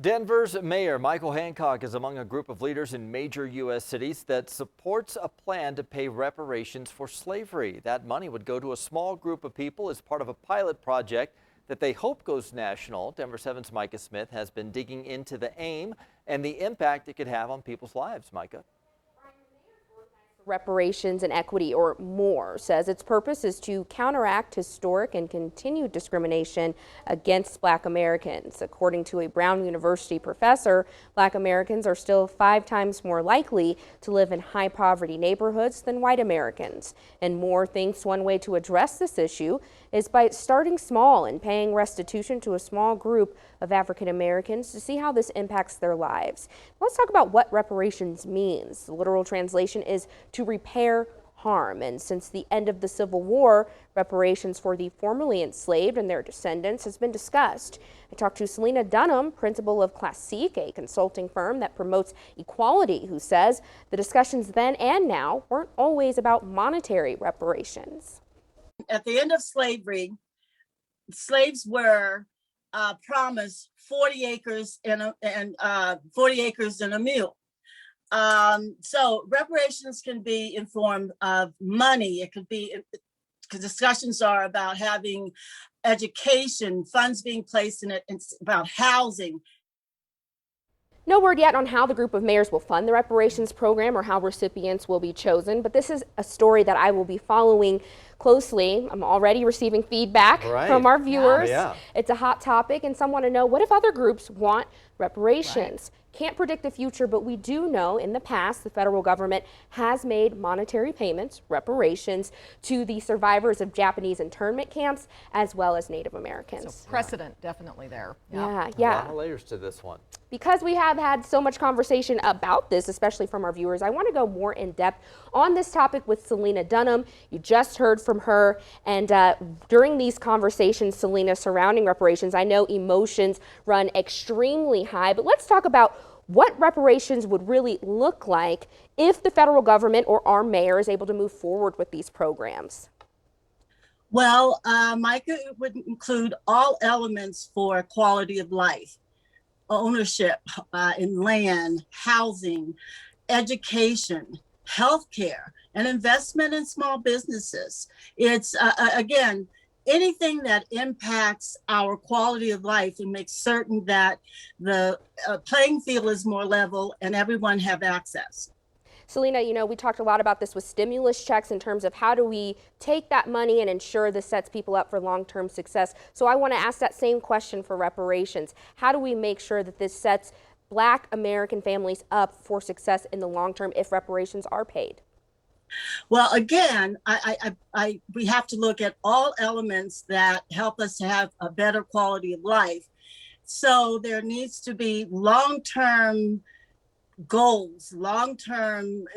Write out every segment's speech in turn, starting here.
Denver's Mayor Michael Hancock is among a group of leaders in major U.S. cities that supports a plan to pay reparations for slavery. That money would go to a small group of people as part of a pilot project that they hope goes national. Denver 7's Micah Smith has been digging into the aim and the impact it could have on people's lives. Micah. Reparations and Equity, or MORE, says its purpose is to counteract historic and continued discrimination against Black Americans. According to a Brown University professor, Black Americans are still 5 times more likely to live in high poverty neighborhoods than white Americans. And MORE thinks one way to address this issue is by starting small and paying restitution to a small group of African Americans to see how this impacts their lives. Let's talk about what reparations means. The literal translation is to repair harm, and since the end of the Civil War, reparations for the formerly enslaved and their descendants has been discussed. I talked to Selena Dunham, principal of Classique, a consulting firm that promotes equality, who says the discussions then and now weren't always about monetary reparations. At the end of slavery, slaves were promised 40 acres and 40 acres and a mule. So reparations can be in form of money. It could be, discussions are about having education, funds being placed in it, it's about housing. No word yet on how the group of mayors will fund the reparations program or how recipients will be chosen, but this is a story that I will be following closely. I'm already receiving feedback from our viewers. It's a hot topic, and some want to know, what if other groups want reparations? Can't predict the future, but we do know in the past the federal government has made monetary payments, reparations, to the survivors of Japanese internment camps as well as Native Americans. So precedent definitely there. Yeah. A lot of layers to this one. Because we have had so much conversation about this, especially from our viewers, I want to go more in depth on this topic with Selena Dunham. You just heard from her, and during these conversations, Selena, surrounding reparations, I know emotions run extremely high, but let's talk about what reparations would really look like if the federal government or our mayor is able to move forward with these programs. Well, Micah, it would include all elements for quality of life, ownership in land, housing, education, healthcare, and investment in small businesses. It's, again, anything that impacts our quality of life and makes certain that the playing field is more level and everyone have access. Selena, you know, we talked a lot about this with stimulus checks in terms of how do we take that money and ensure this sets people up for long-term success. So I want to ask that same question for reparations. How do we make sure that this sets Black American families up for success in the long term if reparations are paid? Well, again, we have to look at all elements that help us to have a better quality of life. So there needs to be long-term goals, long-term.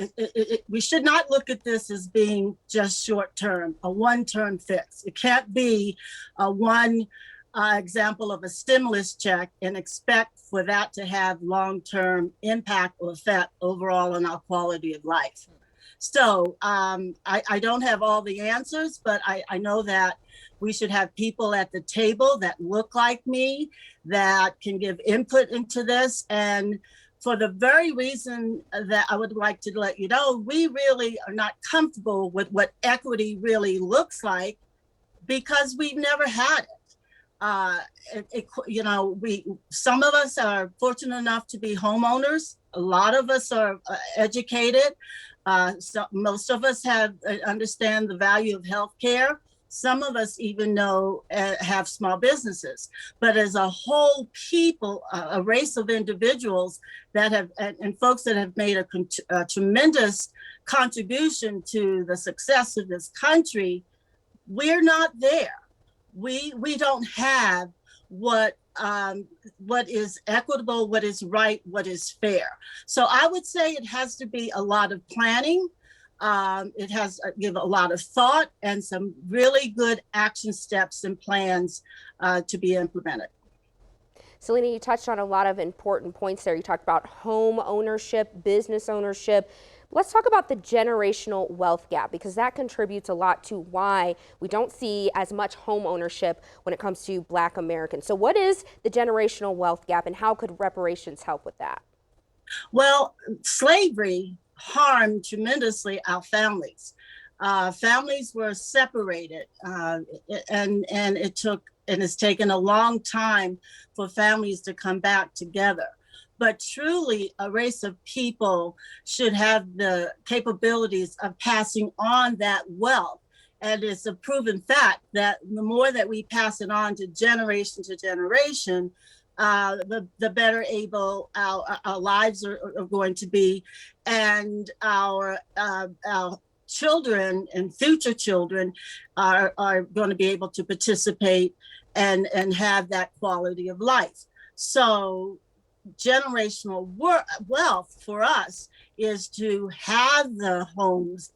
We should not look at this as being just short-term, a one-term fix. It can't be a one example of a stimulus check and expect for that to have long-term impact or effect overall on our quality of life. So I don't have all the answers, but I know that we should have people at the table that look like me, that can give input into this. And for the very reason that I would like to let you know, we really are not comfortable with what equity really looks like because we've never had it. You know, some of us are fortunate enough to be homeowners. A lot of us are educated. So most of us understand the value of healthcare. Some of us even have small businesses. But as a whole people, a race of individuals that have, and folks that have made a tremendous contribution to the success of this country, we're not there. We don't have what is equitable, what is right, what is fair. So I would say it has to be a lot of planning. It has to give a lot of thought and some really good action steps and plans to be implemented. Selena, you touched on a lot of important points there. You talked about home ownership, business ownership, Let's talk about the generational wealth gap, because that contributes a lot to why we don't see as much home ownership when it comes to Black Americans. So what is the generational wealth gap, and how could reparations help with that? Well, slavery harmed tremendously our families. Families were separated, and it's taken a long time for families to come back together. But truly, a race of people should have the capabilities of passing on that wealth. And it's a proven fact that the more that we pass it on to generation, the better able our lives are going to be, and our children and future children are going to be able to participate and have that quality of life. So generational wealth for us is to have the homes,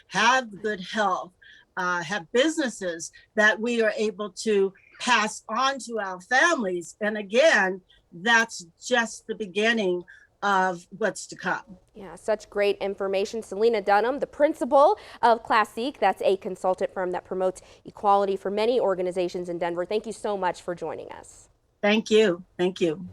have good health, have businesses that we are able to pass on to our families. And again, that's just the beginning of what's to come. Yeah, such great information. Selena Dunham, the principal of Classique, that's a consultant firm that promotes equality for many organizations in Denver. Thank you so much for joining us. Thank you. Thank you.